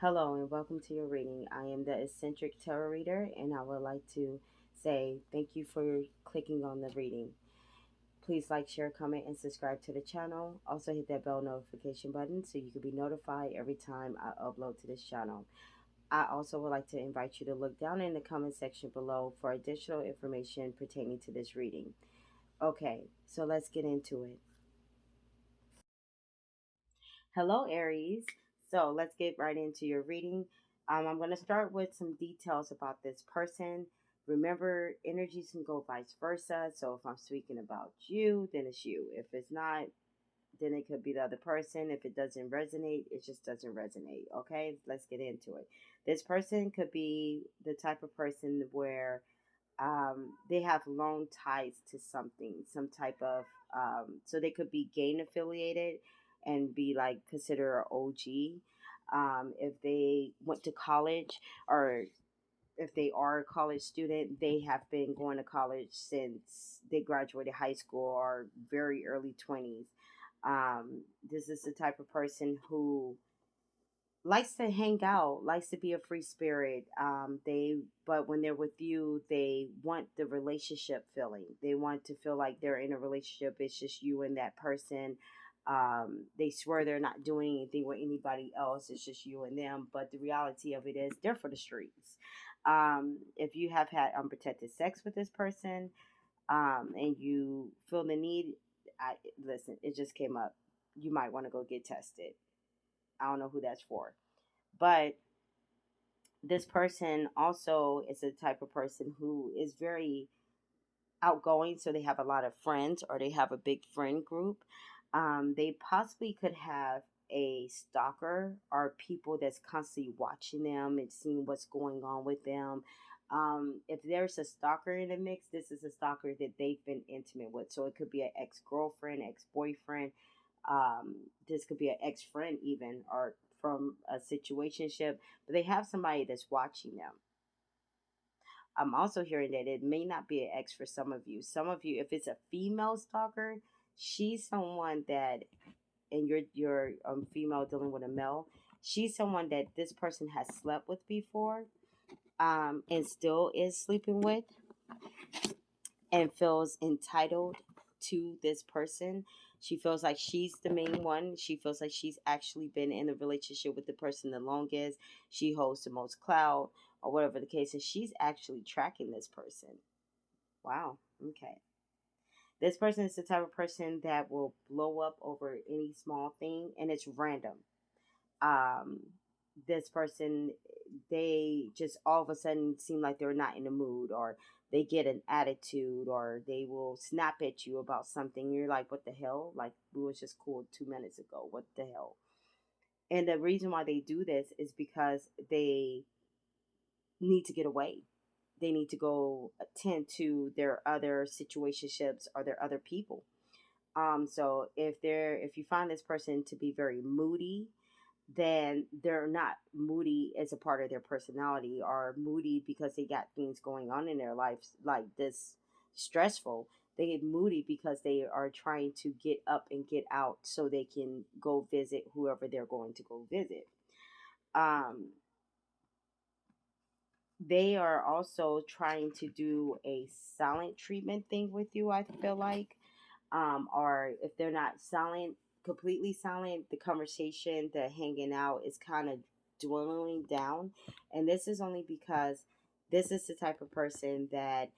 Hello and welcome to your reading. I am the eccentric tarot reader, and I would like to say thank you for clicking on the reading. Please like, share, comment, and subscribe to the channel. Also, hit that bell notification button so you can be notified every time I upload to this channel. I also would like to invite you to look down in the comment section below for additional information pertaining to this reading. Okay, so let's get into it. Hello, Aries. So let's get right into your reading. I'm going to start with some details about this person. Remember, energies can go vice versa. So if I'm speaking about you, then it's you. If it's not, then it could be the other person. If it doesn't resonate, it just doesn't resonate. Okay, let's get into it. This person could be the type of person where they have long ties to something, some type of, so they could be gang affiliated and be like considered an OG. If they went to college or if they are a college student, they have been going to college since they graduated high school or very early 20s. This is the type of person who likes to hang out, likes to be a free spirit. But when they're with you, they want the relationship feeling. They want to feel like they're in a relationship. It's just you and that person. They swear they're not doing anything with anybody else. It's just you and them. But the reality of it is, they're for the streets. If you have had unprotected sex with this person, and you feel the need, listen. It just came up. You might want to go get tested. I don't know who that's for. But this person also is the type of person who is very outgoing. So they have a lot of friends or they have a big friend group. They possibly could have a stalker or people that's constantly watching them and seeing what's going on with them. If there's a stalker in the mix, this is a stalker that they've been intimate with. So it could be an ex girlfriend, ex boyfriend, this could be an ex friend even, or from a situationship, but they have somebody that's watching them. I'm also hearing that it may not be an ex for some of you. Some of you, if it's a female stalker, she's someone that, and you're female dealing with a male. She's someone that this person has slept with before, and still is sleeping with, and feels entitled to this person. She feels like she's the main one. She feels like she's actually been in a relationship with the person the longest. She holds the most clout, or whatever the case is. She's actually tracking this person. Wow. Okay. This person is the type of person that will blow up over any small thing, and it's random. um this person, they just all of a sudden seem like they're not in the mood, or they get an attitude, or they will snap at you about something. You're like, what the hell? Like, we was just cool 2 minutes ago. What the hell? And the reason why they do this is because they need to get away. They need to go attend to their other situationships or their other people. So if you find this person to be very moody, then they're not moody as a part of their personality, or moody because they got things going on in their lives like this stressful. They get moody because they are trying to get up and get out so they can go visit whoever they're going to go visit. Um, they are also trying to do a silent treatment thing with you, I feel like. Or if they're not silent, completely silent, the conversation, the hanging out is kind of dwindling down. And this is only because this is the type of person that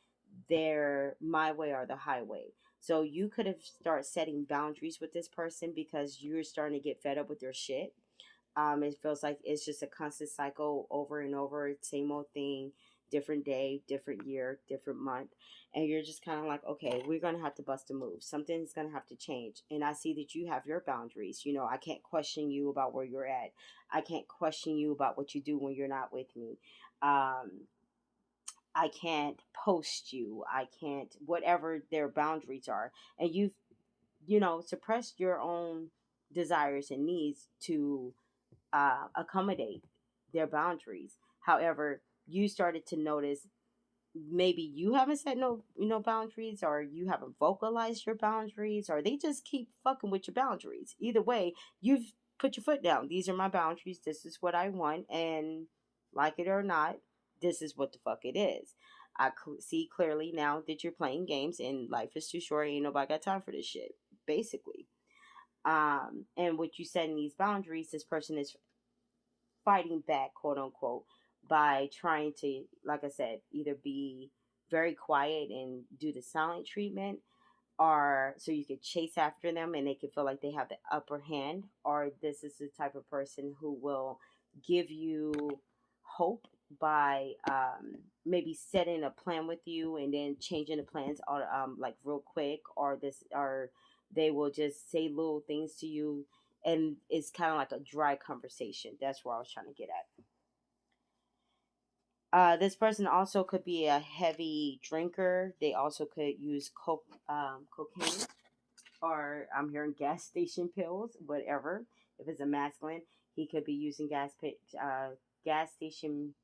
they're my way or the highway. So you could have start setting boundaries with this person because you're starting to get fed up with their shit. It feels like it's just a constant cycle over and over, same old thing, different day, different year, different month. And you're just kind of like, okay, we're going to have to bust a move. Something's going to have to change. And I see that you have your boundaries. You know, I can't question you about where you're at. I can't question you about what you do when you're not with me. I can't post you. I can't, whatever their boundaries are. And suppressed your own desires and needs to accommodate their boundaries. However, you started to notice maybe you haven't set no boundaries, or you haven't vocalized your boundaries, or they just keep fucking with your boundaries. Either way, you've put your foot down. These are my boundaries. This is what I want. And like it or not, this is what the fuck it is. See clearly now that you're playing games and life is too short. Ain't nobody got time for this shit, basically. And what you set in these boundaries, this person is fighting back, quote unquote, by trying to, like I said, either be very quiet and do the silent treatment, or so you could chase after them and they can feel like they have the upper hand, or this is the type of person who will give you hope by maybe setting a plan with you and then changing the plans all like real quick, or this, or they will just say little things to you, and it's kind of like a dry conversation. That's where I was trying to get at. This person also could be a heavy drinker. They also could use cocaine, or I'm hearing gas station pills, whatever. If it's a masculine, he could be using gas station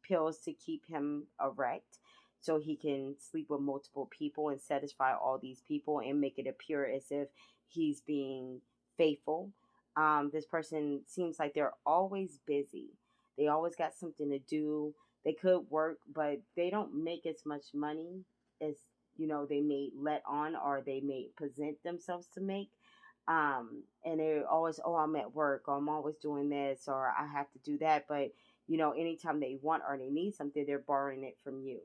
pills to keep him erect, so he can sleep with multiple people and satisfy all these people and make it appear as if he's being faithful. This person seems like they're always busy. They always got something to do. They could work, but they don't make as much money as they may let on, or they may present themselves to make. And they're always, oh, I'm at work, or I'm always doing this, or I have to do that. But anytime they want or they need something, they're borrowing it from you.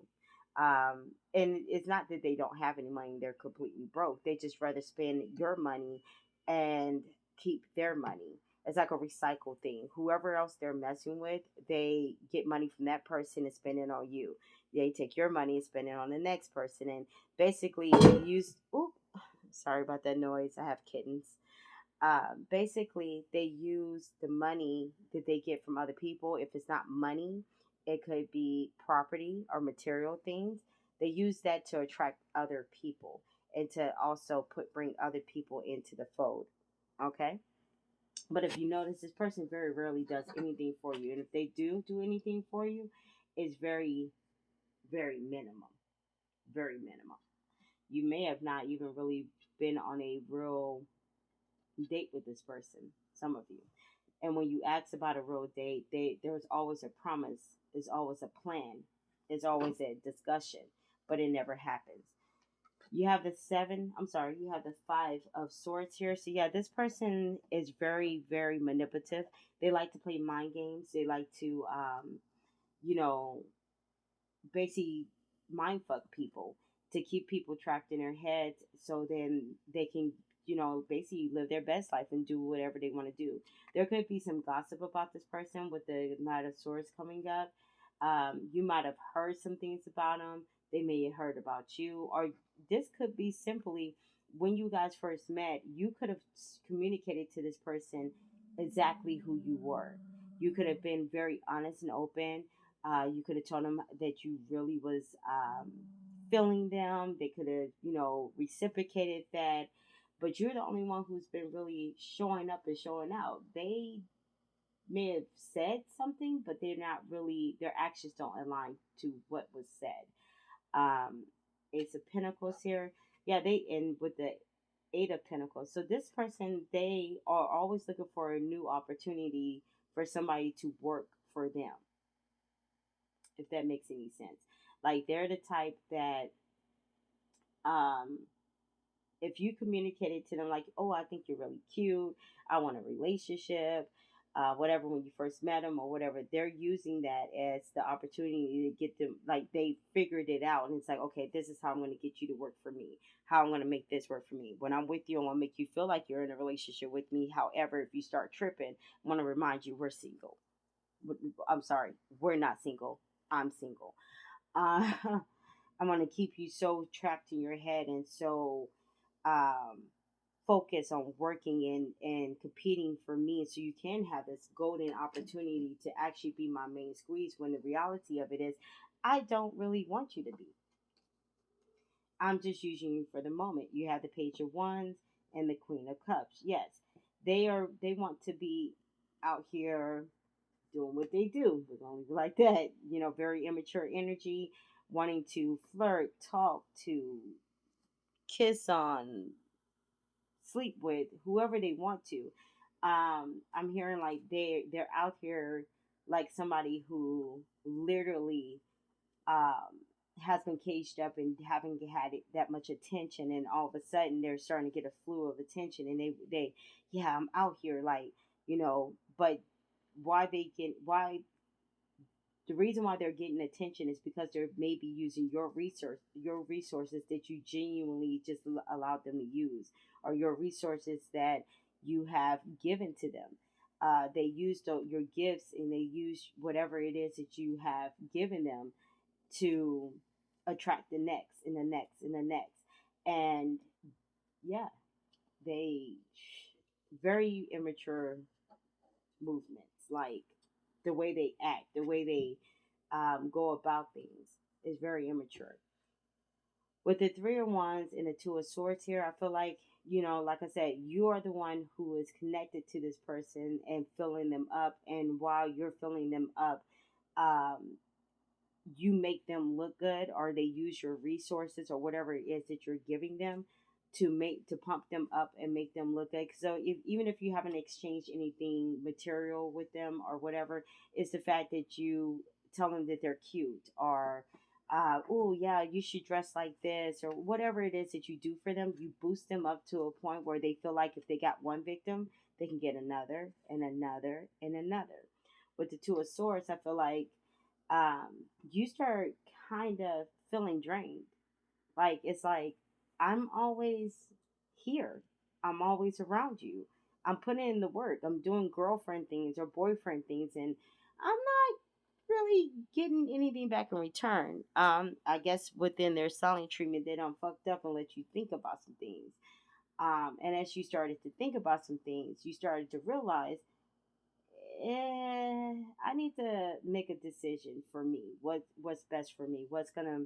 And it's not that they don't have any money, they're completely broke. They just rather spend your money and keep their money. It's like a recycle thing. Whoever else they're messing with, they get money from that person and spend it on you. They take your money and spend it on the next person. And basically, use. Ooh, sorry about that noise. I have kittens. Basically, they use the money that they get from other people. If it's not money, it could be property or material things. They use that to attract other people and to also bring other people into the fold. Okay. But if you notice, this person very rarely does anything for you. And if they do anything for you, it's very, very minimum. Very minimum. You may have not even really been on a real date with this person, some of you. And when you ask about a real date, there's always a promise, there's always a plan, there's always a discussion, but it never happens. You have the you have the 5 of swords here. So yeah, this person is very, very manipulative. They like to play mind games. They like to you know, basically mind fuck people to keep people trapped in their heads, so then they can basically live their best life and do whatever they want to do. There could be some gossip about this person with the Knight of Swords coming up. You might have heard some things about them. They may have heard about you, or this could be simply when you guys first met, you could have communicated to this person exactly who you were. You could have been very honest and open. You could have told them that you really was feeling them. They could have, reciprocated that. But you're the only one who's been really showing up and showing out. They may have said something, but they're not really, their actions don't align to what was said. Um, Ace of Pentacles here. Yeah, they end with the Eight of Pentacles. So this person, they are always looking for a new opportunity for somebody to work for them, if that makes any sense. Like they're the type that um if you communicated to them like, oh, I think you're really cute, I want a relationship, whatever, when you first met them or whatever, they're using that as the opportunity to get them, like they figured it out and it's like, okay, this is how I'm going to get you to work for me, how I'm going to make this work for me. When I'm with you, I want to make you feel like you're in a relationship with me. However, if you start tripping, I want to remind you we're single. I'm sorry, we're not single. I'm single. uh, I'm going to keep you so trapped in your head and so um, focused on working and competing for me, so you can have this golden opportunity to actually be my main squeeze, when the reality of it is I don't really want you to be. I'm just using you for the moment. You have the Page of Wands and the Queen of Cups. Yes, they want to be out here doing what they do. We're going to leave it like that. Very immature energy, wanting to flirt, talk to, kiss on, sleep with whoever they want to. I'm hearing like they're out here like somebody who literally um has been caged up and haven't had it, that much attention, and all of a sudden they're starting to get a flu of attention, and they yeah, I'm out here like, but why the reason why they're getting attention is because they're maybe using your resources that you genuinely just allowed them to use, or your resources that you have given to them. They use your gifts, and they use whatever it is that you have given them to attract the next and the next and the next. And yeah, they very immature movements, like the way they act, the way they go about things is very immature. With the three of wands and the two of swords here, I feel like, like I said, you are the one who is connected to this person and filling them up. And while you're filling them up, um, you make them look good, or they use your resources or whatever it is that you're giving them to pump them up and make them look good. So even if you haven't exchanged anything material with them or whatever, it's the fact that you tell them that they're cute, or oh yeah, you should dress like this, or whatever it is that you do for them. You boost them up to a point where they feel like if they got one victim, they can get another and another and another. With the two of swords, I feel like um, you start kind of feeling drained. Like it's like I'm always here. I'm always around you. I'm putting in the work. I'm doing girlfriend things or boyfriend things, and I'm not really getting anything back in return. I guess within their silent treatment, they don't fucked up and let you think about some things. And as you started to think about some things, you started to realize, I need to make a decision for me. What's best for me? What's gonna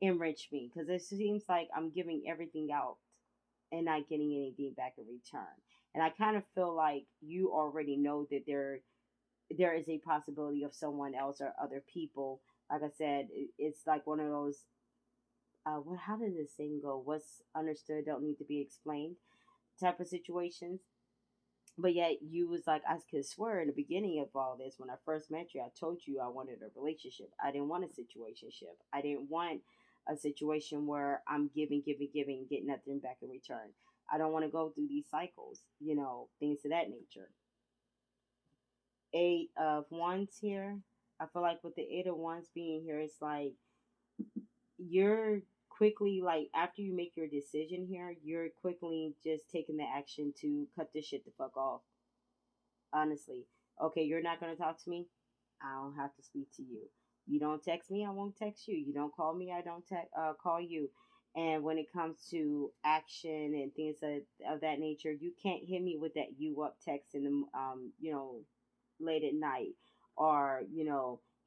enrich me? Because it seems like I'm giving everything out and not getting anything back in return. And I kind of feel like you already know that there is a possibility of someone else or other people. Like I said, it's like one of those. What? How did this thing go? What's understood don't need to be explained type of situations. But yet you was like, I could swear in the beginning of all this, when I first met you, I told you I wanted a relationship. I didn't want a situationship. I didn't want a situation where I'm giving, giving, giving, get nothing back in return. I don't want to go through these cycles, things of that nature. Eight of Wands here. I feel like with the Eight of Wands being here, it's like you're quickly, like, after you make your decision here, you're quickly just taking the action to cut this shit the fuck off. Honestly. Okay, you're not going to talk to me? I don't have to speak to you. You don't text me, I won't text you. You don't call me, I don't call you. And when it comes to action and things of that nature, you can't hit me with that you up text in the late at night, or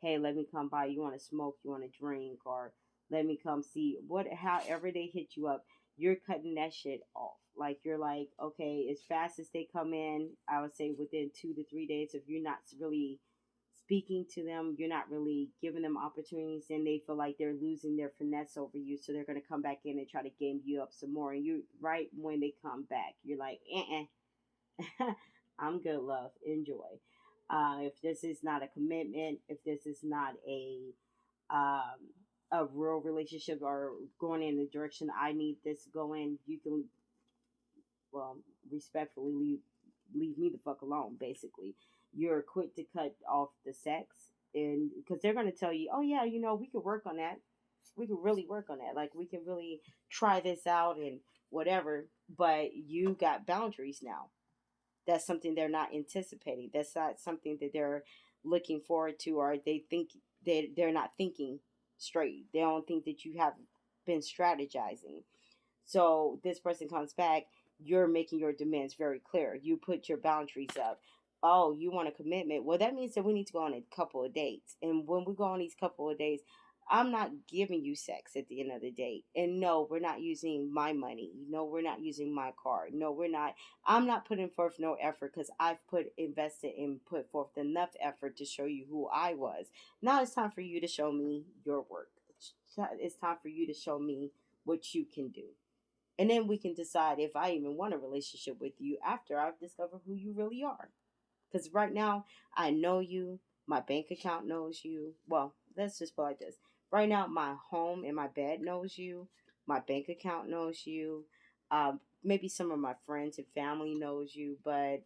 hey, let me come by. You want to smoke? You want to drink? Or let me come see. What? However they hit you up, you're cutting that shit off. Like you're like, okay, as fast as they come in, I would say within 2 to 3 days, if you're not really speaking to them, you're not really giving them opportunities, and they feel like they're losing their finesse over you, so they're gonna come back in and try to game you up some more. And you, right when they come back, you're like, I'm good, love. Enjoy. If this is not a commitment, if this is not um, a real relationship or going in the direction I need this to go in, you can, well, respectfully leave me the fuck alone. Basically, you're quick to cut off the sex, and because they're gonna tell you, oh yeah, we could work on that. We could really work on that. Like we can really try this out and whatever. But you got boundaries now. That's something they're not anticipating. That's not something that they're looking forward to, or they think they're not thinking straight. They don't think that you have been strategizing. So this person comes back, you're making your demands very clear. You put your boundaries up. Oh, you want a commitment? Well, that means that we need to go on a couple of dates. And when we go on these couple of dates, I'm not giving you sex at the end of the date. And no, we're not using my money. No, we're not using my card. No, we're not. I'm not putting forth no effort because I've invested and put forth enough effort to show you who I was. Now it's time for you to show me your work. It's time for you to show me what you can do. And then we can decide if I even want a relationship with you after I've discovered who you really are. Because right now, I know you. My bank account knows you. Well, let's just put it like this. Right now, my home and my bed knows you. My bank account knows you. Maybe some of my friends and family knows you. But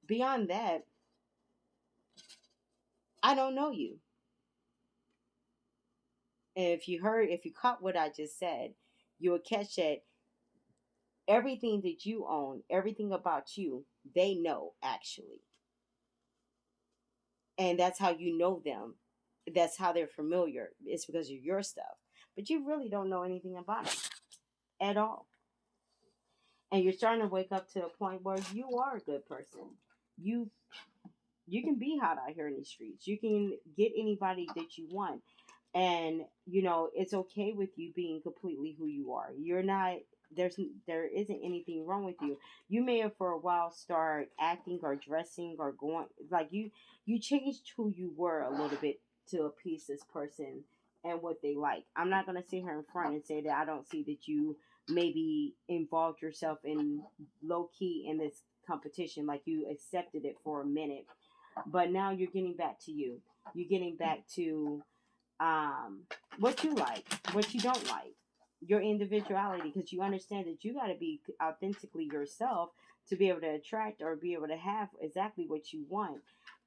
beyond that, I don't know you. And if you caught what I just said, you would catch that everything that you own, everything about you, they know actually. And that's how you know them. That's how they're familiar. It's because of your stuff. But you really don't know anything about them at all. And you're starting to wake up to a point where you are a good person. You you can be hot out here in these streets. You can get anybody that you want. And it's okay with you being completely who you are. You're not there isn't anything wrong with you. You may have for a while start acting or dressing or going like you changed who you were a little bit to appease this person and what they like. I'm not going to sit here in front and say that I don't see that you maybe involved yourself in low key in this competition, like you accepted it for a minute, but now you're getting back to you. You're getting back to um, what you like, what you don't like, your individuality, because you understand that you got to be authentically yourself to be able to attract or be able to have exactly what you want,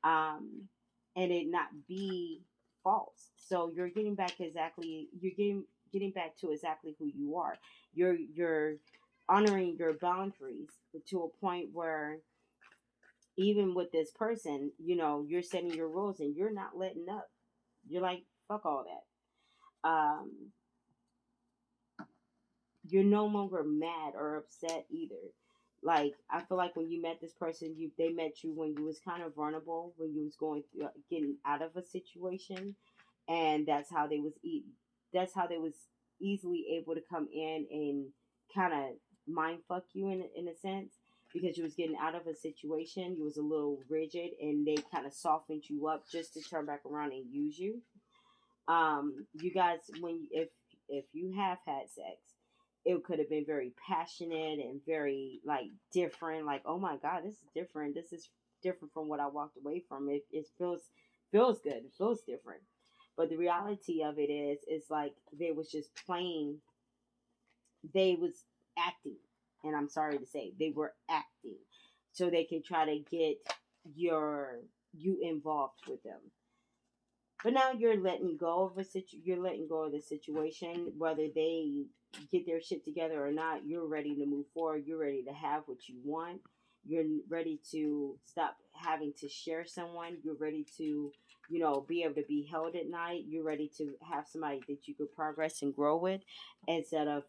and it not be false. So you're getting back exactly, getting back to exactly who you are. You're honoring your boundaries to a point where even with this person, you're setting your rules and you're not letting up. You're like, fuck all that. You're no longer mad or upset either. Like I feel like when you met this person, they met you when you was kind of vulnerable, when you was going through getting out of a situation, and that's how they was easily able to come in and kind of mind fuck you in a sense, because you was getting out of a situation, you was a little rigid, and they kind of softened you up just to turn back around and use you. You guys, if you have had sex, it could have been very passionate and very like different. Like, oh my god, this is different. This is different from what I walked away from. It feels good. It feels different. But the reality of it is like they was just playing. They was acting, and I'm sorry to say, they were acting, so they could try to get you involved with them. But now you're letting go of you're letting go of the situation, whether they get their shit together or not. You're ready to move forward. You're ready to have what you want. You're ready to stop having to share someone. You're ready to, be able to be held at night. You're ready to have somebody that you could progress and grow with, instead of,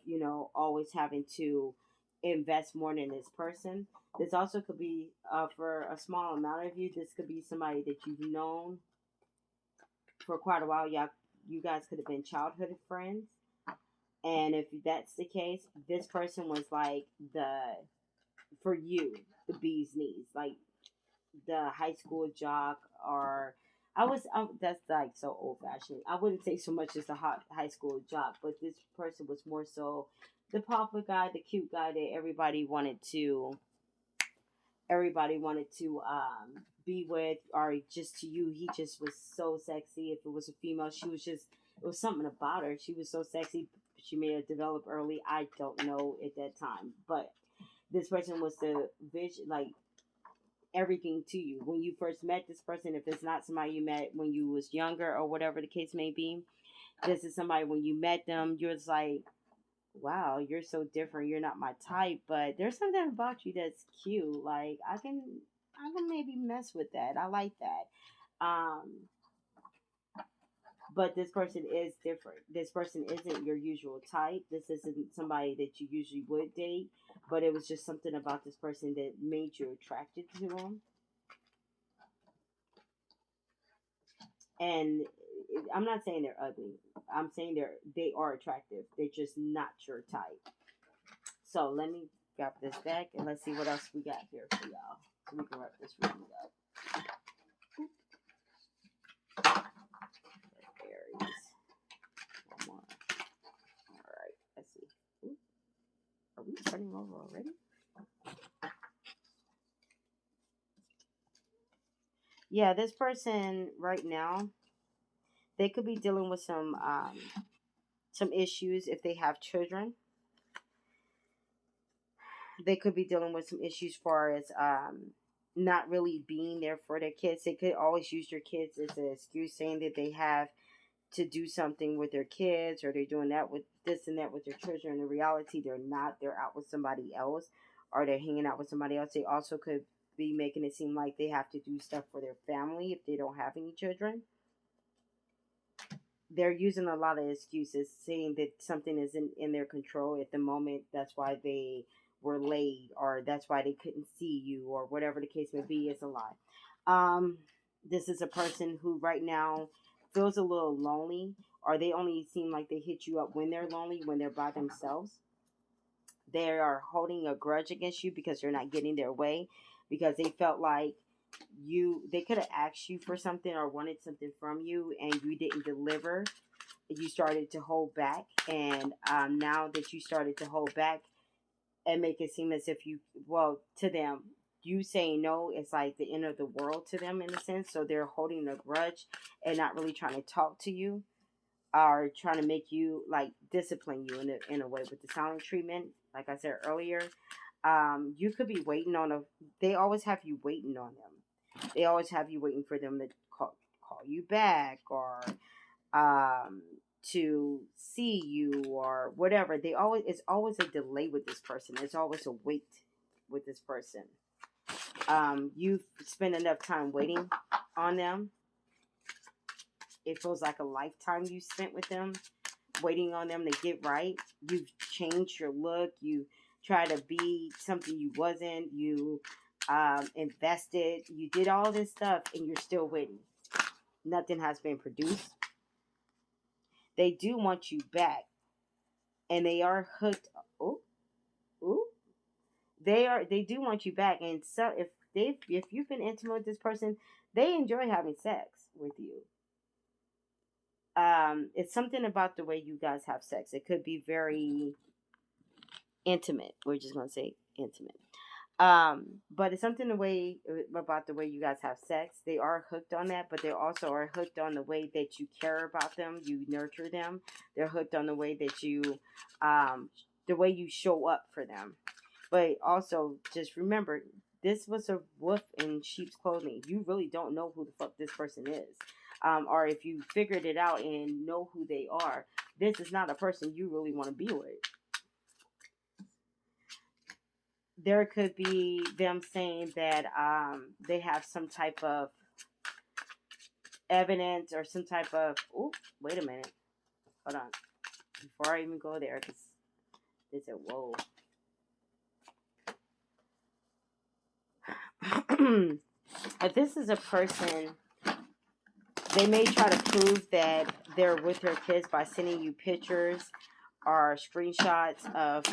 always having to invest more in this person. This also could be for a small amount of you. This could be somebody that you've known for quite a while. You guys could have been childhood friends. And if that's the case, this person was like for you, the bee's knees, like the high school jock, or that's like so old fashioned. I wouldn't say so much as the high school jock, but this person was more so the popular guy, the cute guy that everybody wanted to be with, or just to you, he just was so sexy. If it was a female, it was something about her. She was so sexy. She may have developed early. I don't know at that time, but this person was the vision, like everything to you when you first met this person. If it's not somebody you met when you was younger or whatever the case may be, this is somebody when you met them, you're just like, wow, you're so different. You're not my type, but there's something about you that's cute. Like I can maybe mess with that. I like that. But this person is different. This person isn't your usual type. This isn't somebody that you usually would date, but it was just something about this person that made you attracted to them. And I'm not saying they're ugly. I'm saying they are attractive. They're just not your type. So let me grab this back and let's see what else we got here for y'all. So we can wrap this reading up. Aries. One more. All right. Let's see. Ooh, are we already. Yeah, this person right now, they could be dealing with some issues if they have children. They could be dealing with some issues far as not really being there for their kids. They could always use your kids as an excuse, saying that they have to do something with their kids, or they're doing that with this and that with their children. In reality, they're not. They're out with somebody else, or they're hanging out with somebody else. They also could be making it seem like they have to do stuff for their family if they don't have any children. They're using a lot of excuses, saying that something isn't in their control at the moment. That's why they were late, or that's why they couldn't see you, or whatever the case may be. It's a lie. Um, this is a person who right now feels a little lonely, or they only seem like they hit you up when they're lonely, when they're by themselves. They are holding a grudge against you because you're not getting their way, because they felt like they could have asked you for something or wanted something from you and you didn't deliver. You started to hold back, and now that you started to hold back and make it seem as if to them, you saying no is like the end of the world to them, in a sense. So they're holding a grudge and not really trying to talk to you, or trying to make you, like, discipline you in a way with the silent treatment. Like I said earlier, you could be waiting on they always have you waiting on them. They always have you waiting for them to call you back, or um, to see you, or whatever. It's always a delay with this person. It's always a wait with this person. You've spent enough time waiting on them. It feels like a lifetime you spent with them, waiting on them to get right. You've changed your look. You try to be something you wasn't. You invested. You did all this stuff, and you're still waiting. Nothing has been produced. They do want you back, and they are hooked. Oh, ooh, they do want you back. And so if you've been intimate with this person, they enjoy having sex with you. It's something about the way you guys have sex. It could be very intimate. We're just gonna say intimate. But it's something about the way you guys have sex. They are hooked on that, but they also are hooked on the way that you care about them, you nurture them. They're hooked on the way that the way you show up for them. But also, just remember, this was a wolf in sheep's clothing. You really don't know who the fuck this person is. Or if you figured it out and know who they are, this is not a person you really want to be with. There could be them saying that they have some type of evidence or some type of. Oh, wait a minute. Hold on. Before I even go there, because they said, whoa. If this is a person, they may try to prove that they're with their kids by sending you pictures or screenshots of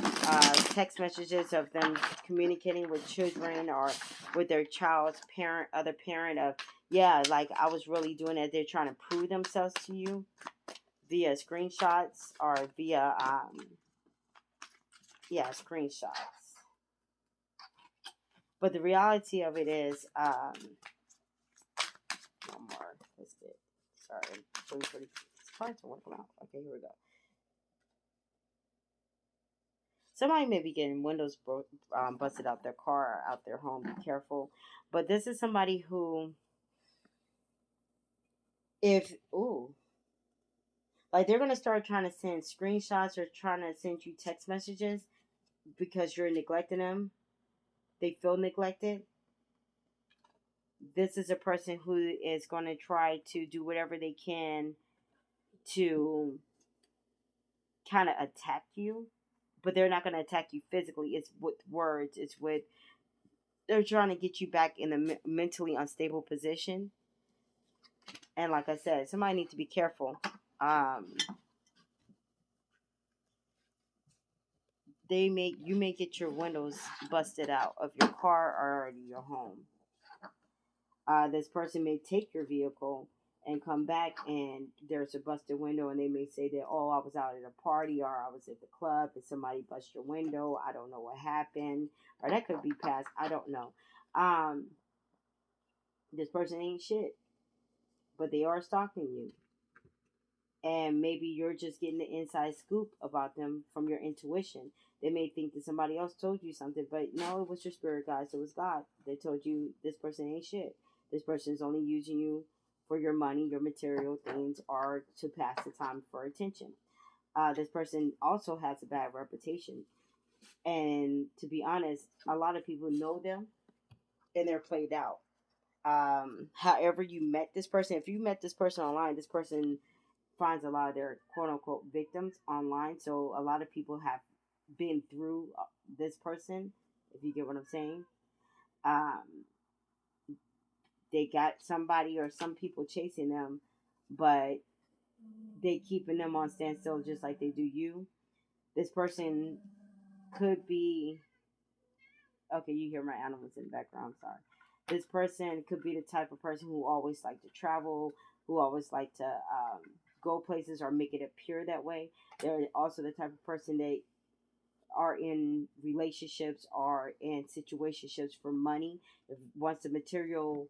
text messages of them communicating with children or with their child's other parent, of, yeah, like, I was really doing it. They're trying to prove themselves to you via screenshots or via, screenshots. But the reality of it is, one more. Let's get, sorry, waiting for the cards to work them out. Okay, here we go. Somebody may be getting windows busted out their car or out their home. Be careful. But this is somebody who, if, ooh, like, they're going to start trying to send screenshots or trying to send you text messages because you're neglecting them. They feel neglected. This is a person who is going to try to do whatever they can to kind of attack you. But they're not going to attack you physically. It's with words. They're trying to get you back in a mentally unstable position. And like I said, somebody needs to be careful. You may get your windows busted out of your car or your home. This person may take your vehicle and come back and there's a busted window, and they may say that, oh, I was out at a party or I was at the club and somebody bust your window. I don't know what happened. Or that could be past. I don't know. Um, this person ain't shit, but they are stalking you. And maybe you're just getting the inside scoop about them from your intuition. They may think that somebody else told you something, but no, it was your spirit guides. It was God that told you this person ain't shit. This person is only using you for your money, your material things, or to pass the time for attention. This person also has a bad reputation. And to be honest, a lot of people know them and they're played out. However, you met this person, if you met this person online, this person finds a lot of their quote unquote victims online. So a lot of people have been through this person, if you get what I'm saying. Um, they got somebody or some people chasing them, but they keeping them on standstill just like they do you. This person could be okay. You hear my animals in the background. Sorry. This person could be the type of person who always like to travel, who always like to go places or make it appear that way. They're also the type of person that are in relationships or in situationships for money. If once the material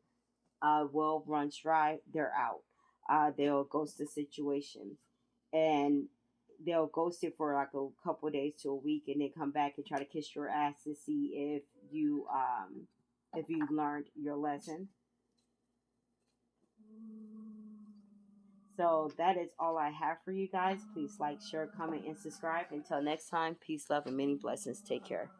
well runs dry, they're out. They'll ghost the situations, and they'll ghost it for like a couple of days to a week, and then come back and try to kiss your ass to see if you learned your lesson. So that is all I have for you guys. Please like, share, comment, and subscribe. Until next time, peace, love, and many blessings. Take care.